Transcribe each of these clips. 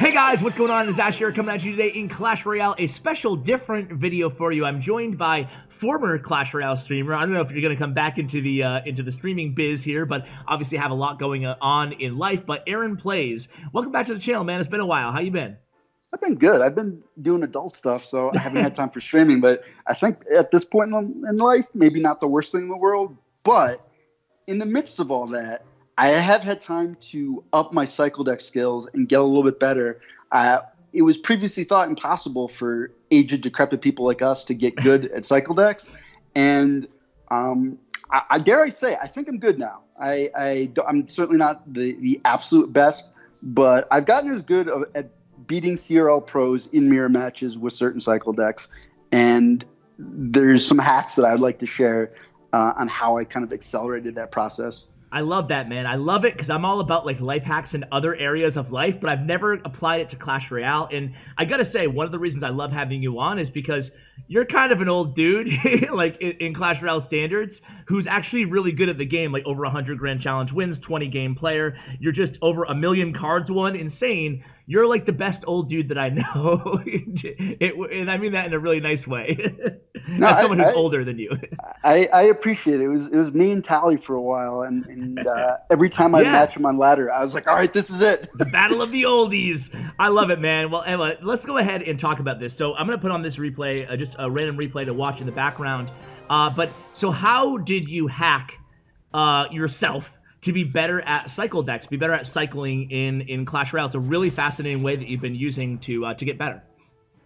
Hey guys, what's going on? It's Ash here coming at you today in Clash Royale, a special different video for you. I'm joined by former Clash Royale streamer. I don't know if you're going to come back into the streaming biz here, but obviously have a lot going on in life. But Aaron Plays, welcome back to the channel, man. It's been a while. How you been? I've been good. I've been doing adult stuff, so I haven't had time for streaming. But I think at this point in life, maybe not the worst thing in the world. But in the midst of all that, I have had time to up my cycle deck skills and get a little bit better. It was previously thought impossible for aged, decrepit people like us to get good at cycle decks. And I dare I say, I think I'm good now. I'm certainly not the absolute best, but I've gotten as good at beating CRL pros in mirror matches with certain cycle decks. And there's some hacks that I would like to share on how I kind of accelerated that process. I love that, man. I love it because I'm all about like life hacks in other areas of life, but I've never applied it to Clash Royale. And I gotta say, one of the reasons I love having you on is because you're kind of an old dude, like in Clash Royale standards, who's actually really good at the game, like over 100 Grand Challenge wins, 20 game player. You're just over 1 million cards won, insane. You're like the best old dude that I know, and I mean that in a really nice way. No, as someone who's older than you. I appreciate it. It was me and Tally for a while, and every time I match him on ladder, I was like, all right, this is it. The battle of the oldies. I love it, man. Well, Emma, let's go ahead and talk about this. So I'm going to put on this replay, just a random replay to watch in the background. But so how did you hack yourself to be better at cycle decks, be better at cycling in Clash Royale? It's a really fascinating way that you've been using to get better.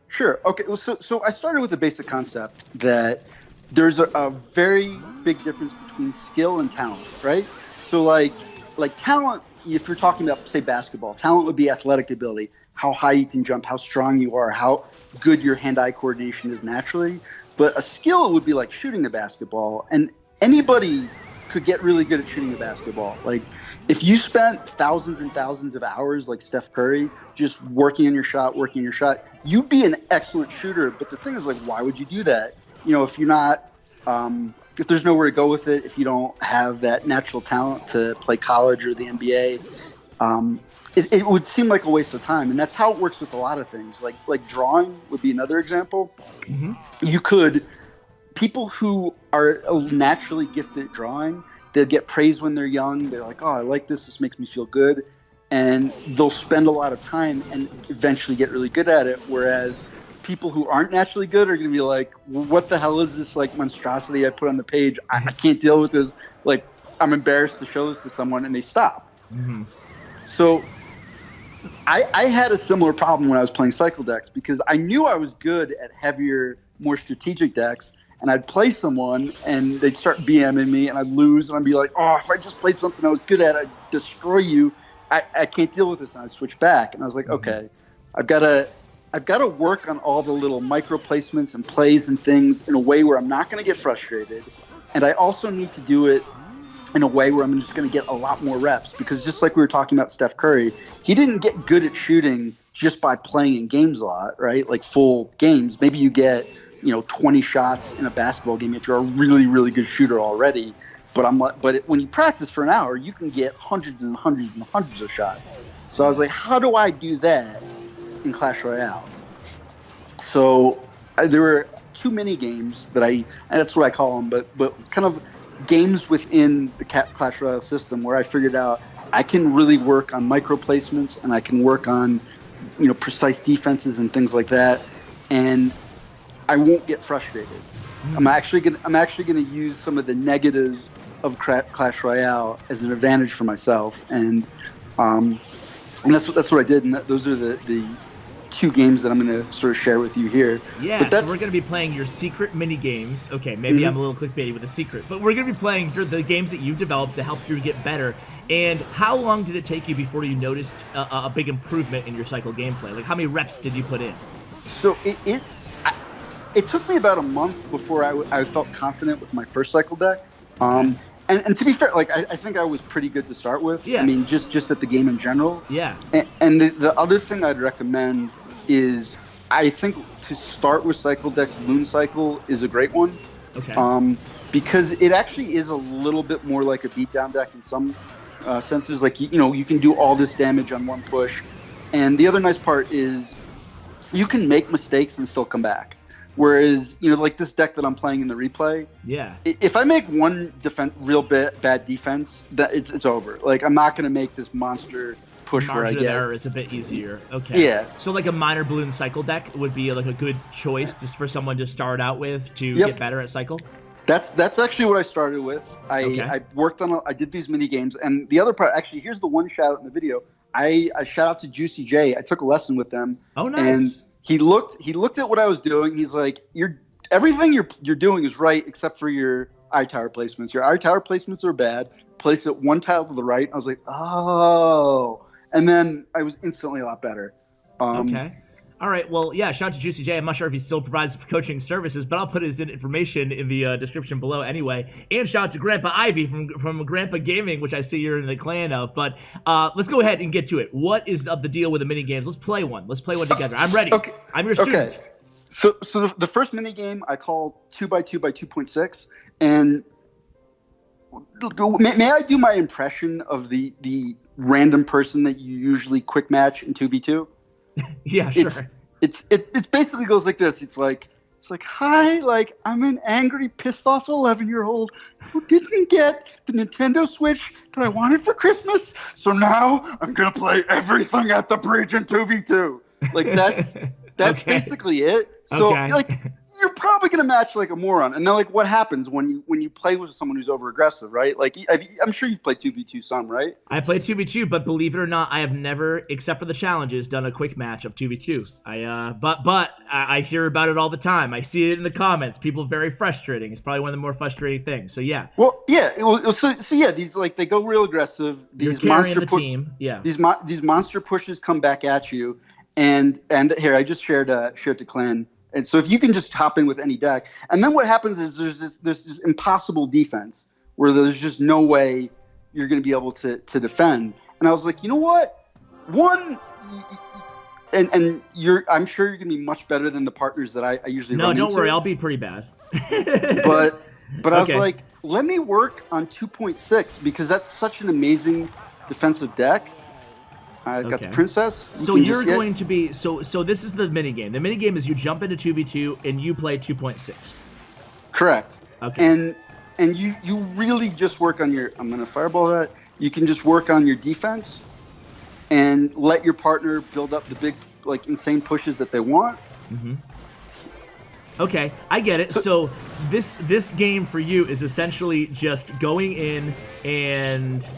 Sure. Okay. Well, so I started with the basic concept that there's a very big difference between skill and talent, right? So like talent, if you're talking about, say, basketball, talent would be athletic ability, how high you can jump, how strong you are, how good your hand-eye coordination is naturally. But a skill would be like shooting the basketball, and anybody could get really good at shooting the basketball. Like if you spent thousands and thousands of hours like Steph Curry just working on your shot, you'd be an excellent shooter. But the thing is, like, why would you do that? You know, if you're not, if there's nowhere to go with it, if you don't have that natural talent to play college or the NBA, it would seem like a waste of time. And that's how it works with a lot of things. Like drawing would be another example. Mm-hmm. People who are naturally gifted at drawing, they'll get praise when they're young. They're like, oh, I like this. This makes me feel good. And they'll spend a lot of time and eventually get really good at it. Whereas people who aren't naturally good are going to be like, well, what the hell is this like monstrosity I put on the page? I can't deal with this. Like, I'm embarrassed to show this to someone, and they stop. Mm-hmm. So I had a similar problem when I was playing cycle decks because I knew I was good at heavier, more strategic decks. And I'd play someone, and they'd start BMing me, and I'd lose, and I'd be like, oh, if I just played something I was good at, I'd destroy you. I can't deal with this, and I'd switch back. And I was like, okay, I've got to work on all the little micro placements and plays and things in a way where I'm not going to get frustrated. And I also need to do it in a way where I'm just going to get a lot more reps, because just like we were talking about Steph Curry, he didn't get good at shooting just by playing in games a lot, right? Like full games. Maybe you get 20 shots in a basketball game if you're a really, really good shooter already. But when you practice for an hour, you can get hundreds and hundreds and hundreds of shots. So I was like, how do I do that in Clash Royale? So there were 2 mini games and that's what I call them, but kind of games within the Clash Royale system where I figured out I can really work on micro placements, and I can work on, precise defenses and things like that. And I won't get frustrated. I'm actually gonna use some of the negatives of Clash Royale as an advantage for myself, and that's what I did. And those are the 2 games that I'm gonna sort of share with you here. Yeah, so we're gonna be playing your secret mini games. Okay, maybe I'm a little clickbaity with a secret, but we're gonna be playing the games that you've developed to help you get better. And how long did it take you before you noticed a big improvement in your cycle gameplay? Like, how many reps did you put in? So it took me about a month before I felt confident with my first cycle deck. And to be fair, like I think I was pretty good to start with. Yeah. I mean, just at the game in general. Yeah. And the other thing I'd recommend is, I think to start with cycle decks, Loon Cycle is a great one. Okay. Because it actually is a little bit more like a beatdown deck in some senses. Like you can do all this damage on one push. And the other nice part is you can make mistakes and still come back. Whereas, like this deck that I'm playing in the replay, yeah, if I make one bad defense, that it's over. Like, I'm not going to make this monster push where I margin get. of error is a bit easier. Okay. Yeah. So like a minor balloon cycle deck would be like a good choice just for someone to start out with to get better at cycle. That's actually what I started with. I worked on I did these mini games, and the other part, actually, here's the one shout out in the video. I shout out to Juicy J. I took a lesson with them. Oh, nice. And he looked at what I was doing. He's like, everything you're doing is right except for your eye tower placements. Your eye tower placements are bad. Place it one tile to the right. I was like, oh. And then I was instantly a lot better. Okay. All right. Well, yeah, shout out to Juicy J. I'm not sure if he still provides coaching services, but I'll put his information in the description below anyway. And shout out to Grandpa Ivy from Grandpa Gaming, which I see you're in the clan of. But let's go ahead and get to it. What is the deal with the mini games? Let's play one. Let's play one together. I'm ready. Okay. I'm your student. Okay. So the first mini game I call 2x2 by 2.6, and may I do my impression of the random person that you usually quick match in 2v2? Yeah, sure. It basically goes like this. It's like, hi, like, I'm an angry, pissed off 11-year-old who didn't get the Nintendo Switch that I wanted for Christmas, so now I'm gonna play everything at the bridge in 2v2. Like, that's okay. Basically it. So like, you're probably gonna match like a moron. And then, like, what happens when you play with someone who's over aggressive, right? Like, I'm sure you've played 2v2 some, right? I played 2v2, but believe it or not, I have never, except for the challenges, done a quick match of 2v2. I hear about it all the time. I see it in the comments. People very frustrating. It's probably one of the more frustrating things. So yeah. Well, yeah. So yeah, these, like, they go real aggressive. These You're carrying the team. Yeah. These monster pushes come back at you, and here I just shared to Clan. And so if you can just hop in with any deck, and then what happens is there's this impossible defense where there's just no way you're going to be able to defend. And I was like, you know what? I'm sure you're going to be much better than the partners that I usually run into. No, don't worry, I'll be pretty bad. but I was like, let me work on 2.6 because that's such an amazing defensive deck. I got the princess. So you're going to be so this is the mini game. The mini game is you jump into 2v2 and you play 2.6. Correct. Okay. And you really just work on your, I'm gonna fireball that. You can just work on your defense and let your partner build up the big, like, insane pushes that they want. Mm-hmm. Okay, I get it. So this game for you is essentially just going in and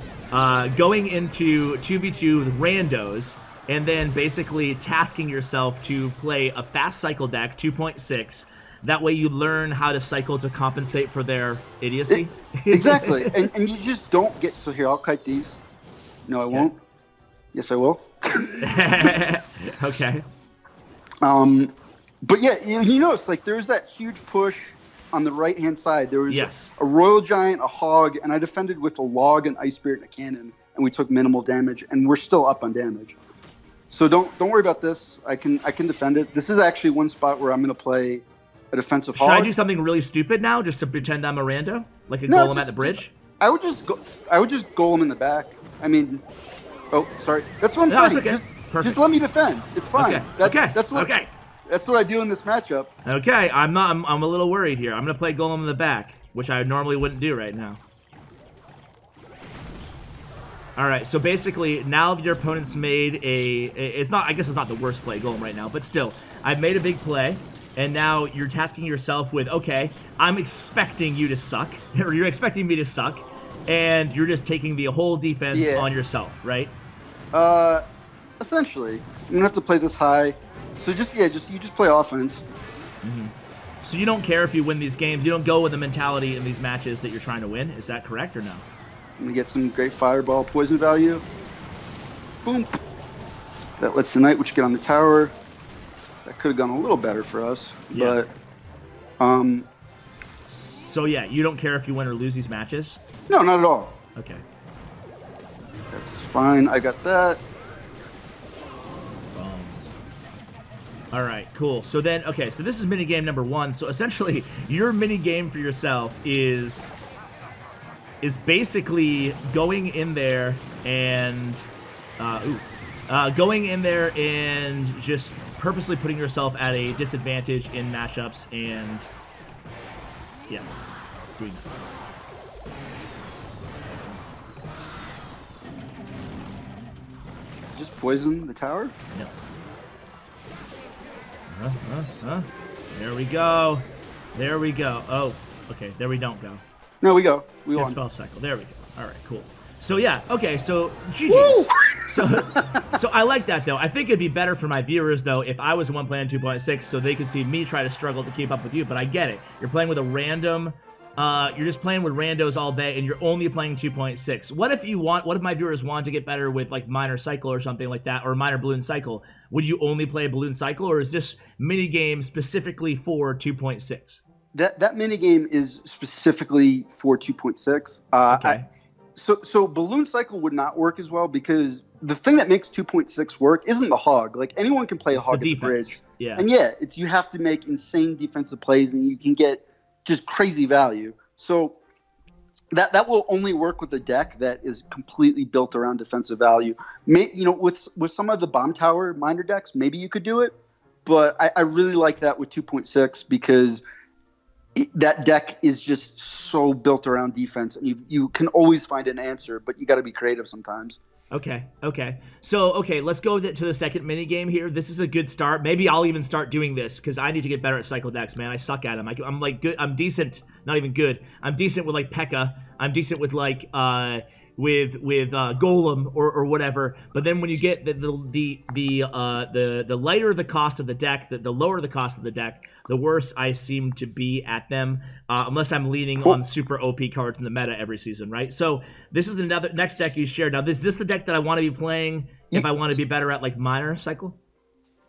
going into 2v2 with randos, and then basically tasking yourself to play a fast cycle deck, 2.6. That way you learn how to cycle to compensate for their idiocy. Exactly. and you just don't get... So here, I'll kite these. No, I won't. Yes, I will. Okay. But yeah, you notice, like, there's that huge push on the right-hand side. There was a Royal Giant, a Hog, and I defended with a Log, an Ice Spirit, and a Cannon, and we took minimal damage, and we're still up on damage. So don't worry about this. I can defend it. This is actually one spot where I'm going to play a defensive Hog. Should I do something really stupid now, just to pretend I'm a rando, like a golem at the bridge? I would just golem in the back. I mean, oh, sorry. That's what I'm saying. It's okay. Just let me defend. It's fine. Okay. That's what I do in this matchup. Okay, I'm a little worried here. I'm gonna play golem in the back, which I normally wouldn't do right now. All right, so basically now your opponent's made I guess it's not the worst play golem right now, but still, I've made a big play, and now you're tasking yourself with, okay, I'm expecting you to suck, or you're expecting me to suck, and you're just taking the whole defense on yourself, right? Essentially, I'm gonna have to play this high. So you just play offense. Mm-hmm. So you don't care if you win these games. You don't go with the mentality in these matches that you're trying to win. Is that correct or no? I'm gonna get some great fireball poison value. Boom. That lets the Knight Witch get on the tower. That could have gone a little better for us, but So yeah, you don't care if you win or lose these matches? No, not at all. Okay. That's fine. I got that. All right, cool. So then, okay, so this is minigame number 1. So essentially, your minigame for yourself is basically going in there and, Going in there and just purposely putting yourself at a disadvantage in matchups and yeah, doing that. Just poison the tower? No. There we go. There we go. Oh, okay. There we don't go. No, we go. We Get won. spell cycle. There we go. All right, cool. So yeah, okay. So GG's. So I like that though. I think it'd be better for my viewers though if I was the one playing 2.6, so they could see me try to struggle to keep up with you. But I get it. You're playing with a random. You're just playing with randos all day, and you're only playing 2.6. What if you want? What if my viewers want to get better with like minor cycle or something like that, or minor balloon cycle? Would you only play balloon cycle, or is this mini game specifically for 2.6? That mini game is specifically for 2.6. Okay. So balloon cycle would not work as well because the thing that makes 2.6 work isn't the hog. Like anyone can play a hog at the bridge. Yeah. And yeah, you have to make insane defensive plays, and you can get just crazy value. So that will only work with a deck that is completely built around defensive value. With some of the bomb tower minor decks, maybe you could do it, but I really like that with 2.6 because that deck is just so built around defense, and you can always find an answer, but you got to be creative sometimes. Okay. So, let's go to the second mini game here. This is a good start. Maybe I'll even start doing this because I need to get better at cycle decks, man. I suck at them. I'm like good. I'm decent. Not even good. I'm decent with like P.E.K.K.A. I'm decent with like with Golem or whatever. But then when you get the lighter the cost of the deck, the lower the cost of the deck, the worse I seem to be at them, unless I'm leaning on super OP cards in the meta every season, right? So this is another next deck you shared. Now, is this the deck that I want to be playing if I want to be better at like minor cycle?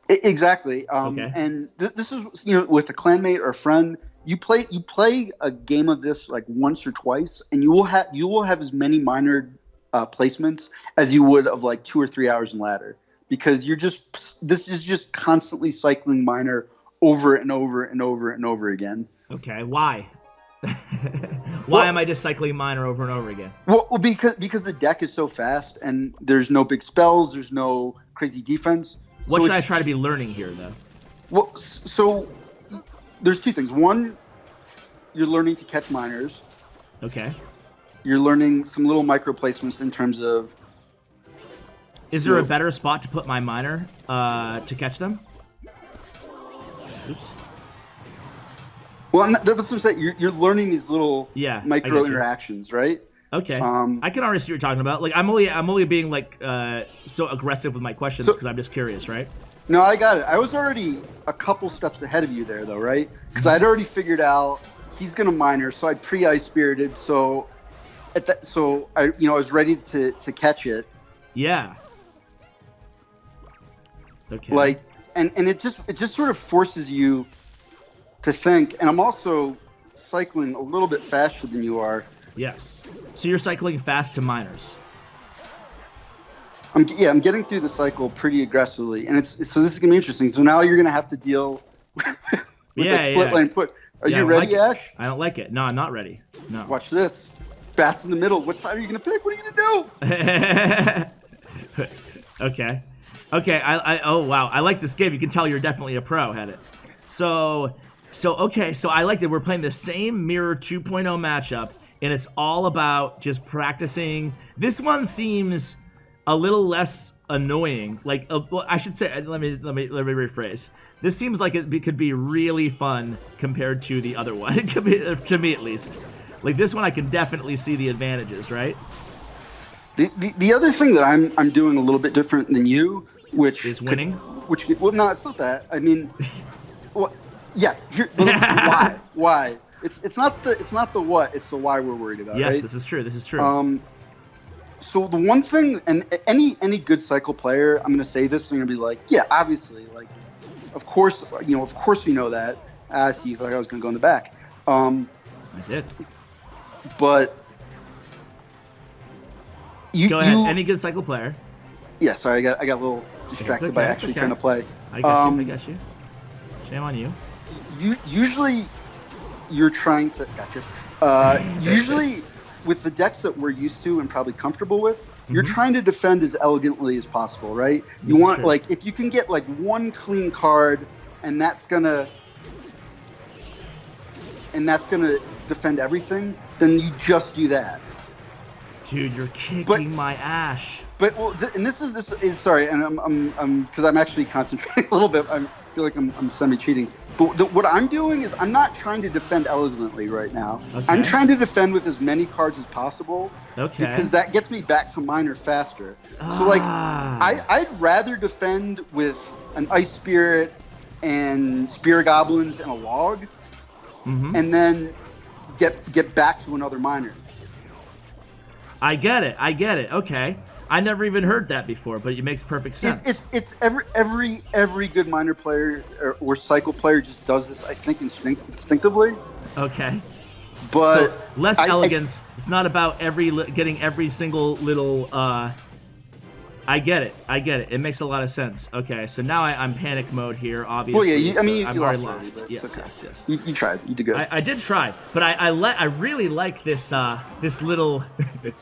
Exactly. Okay. And this is with a clanmate or a friend, you play a game of this like once or twice, and you will have as many minor placements as you would of like 2 or 3 hours in ladder, because this is just constantly cycling minor over and over and over and over again. Okay, why? Why am I just cycling minor over and over again? Well, because the deck is so fast, and there's no big spells, there's no crazy defense. What should I try to be learning here, though? Well, so there's two things. One, you're learning to catch minors. Okay. You're learning some little micro placements in terms of. Is there a better spot to put my minor to catch them? Oops. Well, that's what I'm saying. You're learning these little micro interactions, right? Okay. I can already see what you're talking about. Like I'm only being like so aggressive with my questions because I'm just curious, right? No, I got it. I was already a couple steps ahead of you there, though, right? Because I'd already figured out he's gonna minor, so I pre-ice spirited. So I was ready to catch it. Yeah. Okay. Like, and it just sort of forces you to think. And I'm also cycling a little bit faster than you are. Yes. So you're cycling fast to minors. I'm getting through the cycle pretty aggressively, and so this is gonna be interesting. So now you're gonna have to deal with that split lane put. Are you ready, Ash? I don't like it. No, I'm not ready. No. Watch this. Bats in the middle. What side are you gonna pick? What are you gonna do? Okay. Oh wow, I like this game. You can tell you're definitely a pro at it. So I like that we're playing the same Mirror 2.0 matchup, and it's all about just practicing. This one seems a little less annoying. Like, well, I should say, let me rephrase. This seems like it could be really fun compared to the other one. It could be, to me at least. Like this one, I can definitely see the advantages, right? The other thing that I'm doing a little bit different than you, which is winning. Well, no, it's not that. I mean, well, yes. Why? It's not the what. It's the why we're worried about. Yes, right? This is true. So the one thing, and any good cycle player, I'm going to say this, and I'm going to be like, yeah, obviously, like, of course we know that. I see you thought I was going to go in the back. I did. But go ahead. Any good cycle player. Yeah, sorry, I got a little distracted by actually trying to play. I guess you. Shame on you. Usually, you're trying to. Gotcha. Usually, with the decks that we're used to and probably comfortable with, you're trying to defend as elegantly as possible, right? You want, like, if you can get like one clean card, and that's gonna defend everything, then you just do that. Dude, you're kicking my ash. But well, this is sorry, and I'm because I'm actually concentrating a little bit. I feel like I'm semi-cheating. But what I'm doing is I'm not trying to defend elegantly right now. Okay. I'm trying to defend with as many cards as possible. Okay. Because that gets me back to minor faster. So like, I'd rather defend with an Ice Spirit and Spear Goblins and a Log, and then get back to another minor. I get it. Okay. I never even heard that before, but it makes perfect sense. It's every good minor player or cycle player just does this, I think, instinctively. Okay. But so less elegance. It's not about getting every single little. I get it. It makes a lot of sense. Okay, so now I'm panic mode here. Obviously, well, yeah. I'm already lost. Yes, okay. yes. You tried. You did good. I did try, but I really like this this little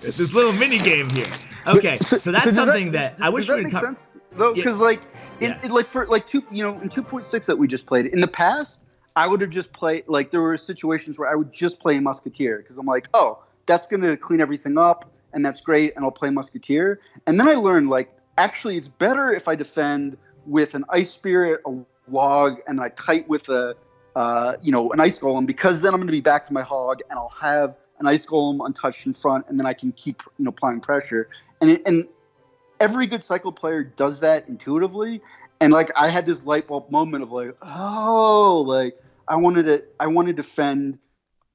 this little mini game here. Okay, so that's something that I wish we could cover. Sense though, because like in 2.6 that we just played in the past, I would have just played, like, there were situations where I would just play Musketeer because I'm like, oh, that's gonna clean everything up. And that's great, and I'll play Musketeer. And then I learned, like, actually it's better if I defend with an Ice Spirit, a Log, and I kite with an Ice Golem, because then I'm going to be back to my Hog, and I'll have an Ice Golem untouched in front, and then I can keep, applying pressure. And every good cycle player does that intuitively. And, like, I had this light bulb moment of, like, oh, like, I want to defend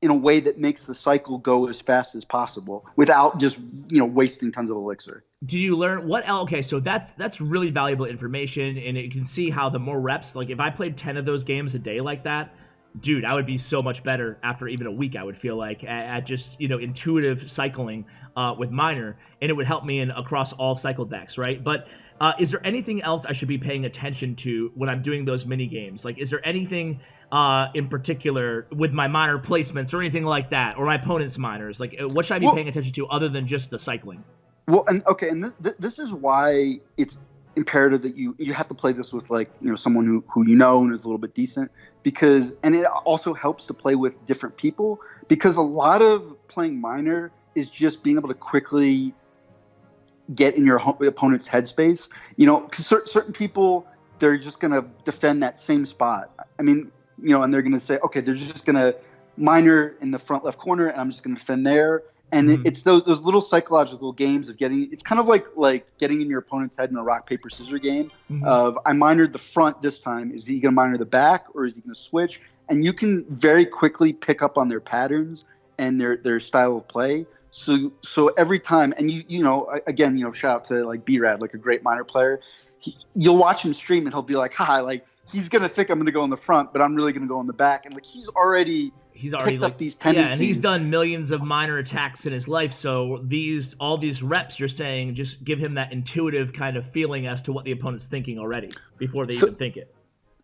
in a way that makes the cycle go as fast as possible without just, wasting tons of elixir. Do you learn what? Okay, so that's really valuable information, and you can see how the more reps, like if I played 10 of those games a day like that, dude, I would be so much better after even a week. I would feel like at just intuitive cycling with minor, and it would help me across all cycle decks, right? But is there anything else I should be paying attention to when I'm doing those mini games? Like, is there anything in particular with my minor placements or anything like that, or my opponent's minors? Like, what should I be paying attention to other than just the cycling? Well, and this is why it's imperative that you have to play this with, like, someone who and is a little bit decent, because, and it also helps to play with different people, because a lot of playing minor is just being able to quickly get in your opponent's headspace. Because certain people, they're just going to defend that same spot. I mean, and they're going to say, okay, they're just going to minor in the front left corner, and I'm just going to defend there. And it's those little psychological games of getting. It's kind of like getting in your opponent's head in a rock paper scissors game. Of, I minored the front this time. Is he going to minor the back, or is he going to switch? And you can very quickly pick up on their patterns and their style of play. So every time, and again, shout out to, like, B-Rad, like a great minor player. You'll watch him stream, and he'll be like, "Haha, like, he's gonna think I'm gonna go in the front, but I'm really gonna go in the back." And, like, he's already picked up these tendencies. Yeah, and he's done millions of minor attacks in his life. So all these reps, you're saying, just give him that intuitive kind of feeling as to what the opponent's thinking already before they even think it.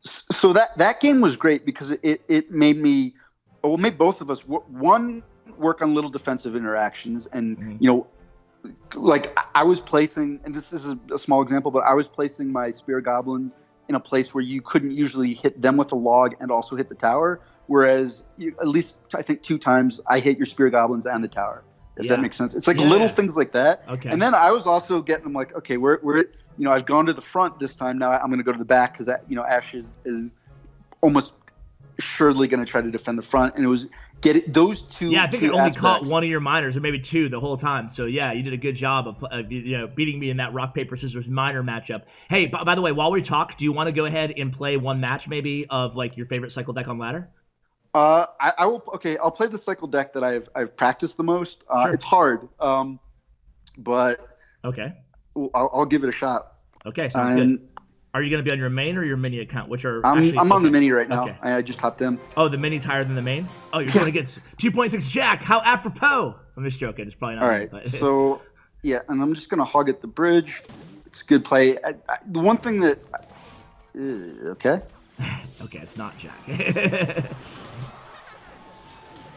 So that game was great because it made me, well, it made both of us work on little defensive interactions, and like, I was placing, and this is a small example, but I was placing my Spear Goblins in a place where you couldn't usually hit them with a Log and also hit the tower, whereas at least I think 2 times I hit your Spear Goblins and the tower, if that makes sense. It's like little things like that. Okay. And then I was also getting them, like, okay, we're I've gone to the front this time, now I'm going to go to the back, because Ash is almost surely going to try to defend the front, and it was those two. Yeah, I think I only caught one of your minors, or maybe 2 the whole time. So yeah, you did a good job of beating me in that rock paper scissors minor matchup. Hey, by the way, while we talk, do you want to go ahead and play one match maybe of, like, your favorite cycle deck on ladder? I will. Okay, I'll play the cycle deck that I've practiced the most. Sure. It's hard, but okay, I'll give it a shot. Okay, sounds good. Are you going to be on your main or your mini account? Which are I'm on the mini right now. Okay. I just hopped in. Oh, the mini's higher than the main? Oh, you're going to get 2.6 Jack. How apropos. I'm just joking. It's probably not. All right. But so, yeah, and I'm just going to hog at the bridge. It's a good play. The one thing that... okay. Okay, it's not Jack.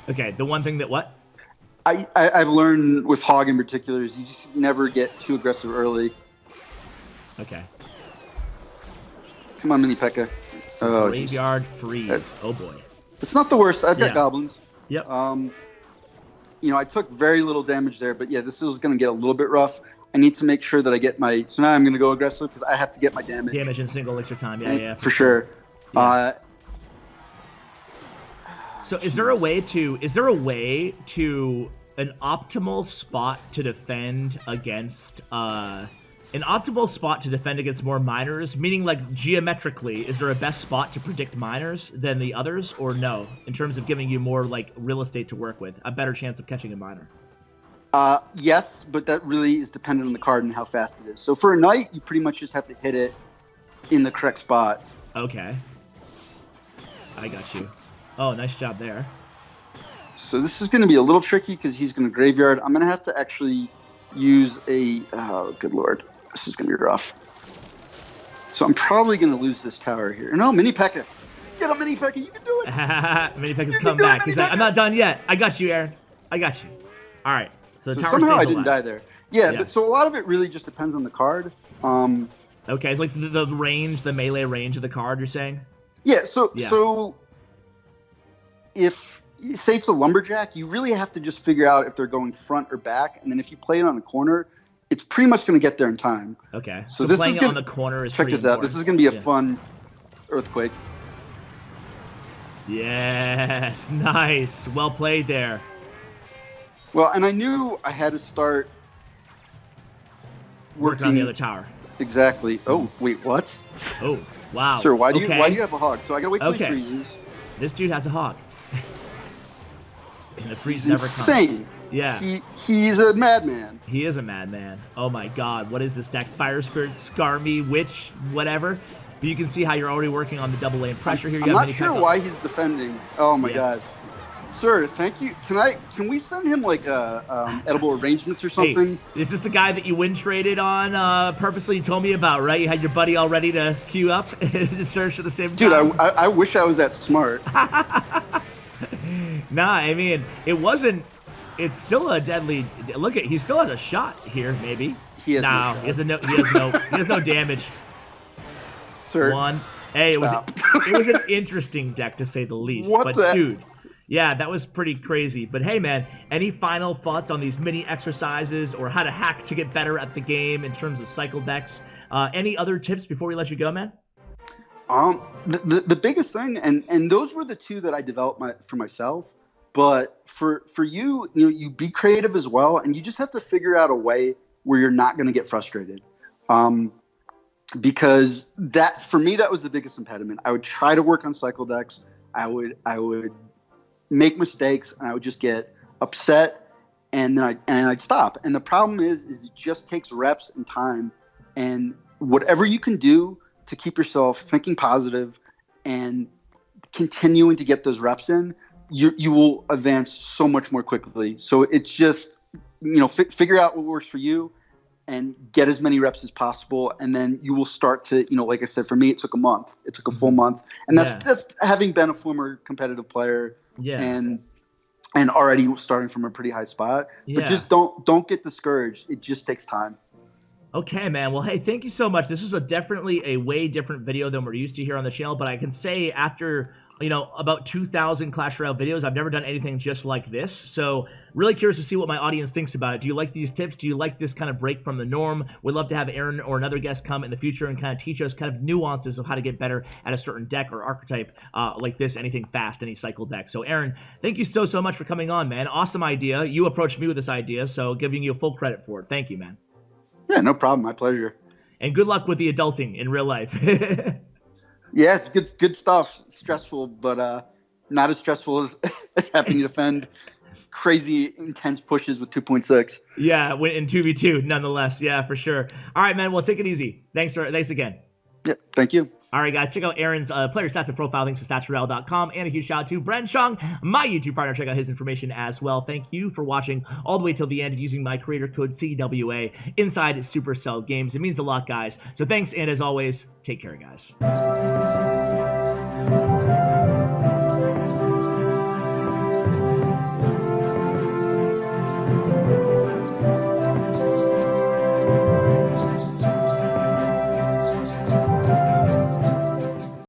Okay, the one thing that what? I've learned with Hog in particular is you just never get too aggressive early. Okay. Come on, Mini P.E.K.K.A. Oh, Graveyard freeze. Oh boy. It's not the worst. I've got goblins. Yep. You know, I took very little damage there, but yeah, this is going to get a little bit rough. I need to make sure that I get my. So now I'm going to go aggressive because I have to get my damage. Damage in single elixir time. Yeah, for sure. Yeah. So is there a way to an optimal spot to defend against more miners, meaning like geometrically, is there a best spot to predict miners than the others, or no, in terms of giving you more like real estate to work with, a better chance of catching a miner? Yes, but that really is dependent on the card and how fast it is. So for a knight, you pretty much just have to hit it in the correct spot. Okay. I got you. Oh, nice job there. So this is going to be a little tricky because he's going to graveyard. I'm going to have to actually use a... Oh, good lord. This is going to be rough. So I'm probably going to lose this tower here. No, Mini P.E.K.K.A. Get him, Mini P.E.K.K.A. You can do it. Mini P.E.K.K.A.'s come back. He's like, I'm not done yet. I got you, Aaron. I got you. All right. So the tower stays alive. I didn't die there. Yeah, but so a lot of it really just depends on the card. Okay, it's like the range, the melee range of the card, you're saying? Yeah, so if say it's a lumberjack, you really have to just figure out if they're going front or back, and then if you play it on the corner, it's pretty much going to get there in time. Okay, so playing it on the corner is pretty important. Check this out. This is going to be a fun earthquake. Yes, nice. Well played there. Well, and I knew I had to start working on the other tower. Exactly. Oh, wait, what? Oh, wow. Sir, why do you have a hog? So I got to wait till he freezes. This dude has a hog. And the freeze He's never insane. comes. Yeah. He's a madman. He is a madman. Oh my god, what is this deck? Fire Spirit, Skarmy, Witch, whatever. But you can see how you're already working on the double lane pressure here. I'm not sure why he's defending. Oh my god. Sir, thank you. Can we send him like edible arrangements or something? Hey, this is the guy that you win traded on purposely. You told me about, right? You had your buddy all ready to queue up to search at the same time. Dude, I wish I was that smart. Nah, I mean, it wasn't. It's still a deadly. Look at, he still has a shot here. Maybe. He has no he has no damage. Sir, one. Hey, it was an interesting deck to say the least. But dude. Yeah, that was pretty crazy. But hey, man, any final thoughts on these mini exercises or how to hack to get better at the game in terms of cycle decks? Any other tips before we let you go, man? The biggest thing, and those were the two that I developed for myself. But for you, you be creative as well, and you just have to figure out a way where you're not going to get frustrated. Because that, for me, that was the biggest impediment. I would try to work on cycle decks. I would make mistakes, and I would just get upset, and then I'd stop. And the problem is it just takes reps and time, and whatever you can do to keep yourself thinking positive and continuing to get those reps in, you will advance so much more quickly. So it's just, figure out what works for you and get as many reps as possible, and then you will start to, like I said, for me, it took a month. It took a full month, and that's having been a former competitive player. Yeah. And already starting from a pretty high spot. Yeah. But just don't get discouraged. It just takes time. Okay, man. Well, hey, thank you so much. This is definitely a way different video than we're used to here on the channel, but I can say after about 2,000 Clash Royale videos, I've never done anything just like this. So really curious to see what my audience thinks about it. Do you like these tips? Do you like this kind of break from the norm? We'd love to have Aaron or another guest come in the future and kind of teach us kind of nuances of how to get better at a certain deck or archetype like this, anything fast, any cycle deck. So Aaron, thank you so much for coming on, man. Awesome idea. You approached me with this idea, so giving you full credit for it. Thank you, man. Yeah, no problem. My pleasure. And good luck with the adulting in real life. Yeah, it's good stuff. Stressful, but not as stressful as having to defend crazy intense pushes with 2.6. Yeah, in 2v2, nonetheless. Yeah, for sure. All right, man. Well, take it easy. Thanks again. Yeah, thank you. All right, guys, check out Aaron's player stats and profile links to statsroyale.com, and a huge shout out to Bren Chong, my YouTube partner. Check out his information as well. Thank you for watching all the way till the end using my creator code CWA inside Supercell Games. It means a lot, guys. So thanks, and as always, take care, guys.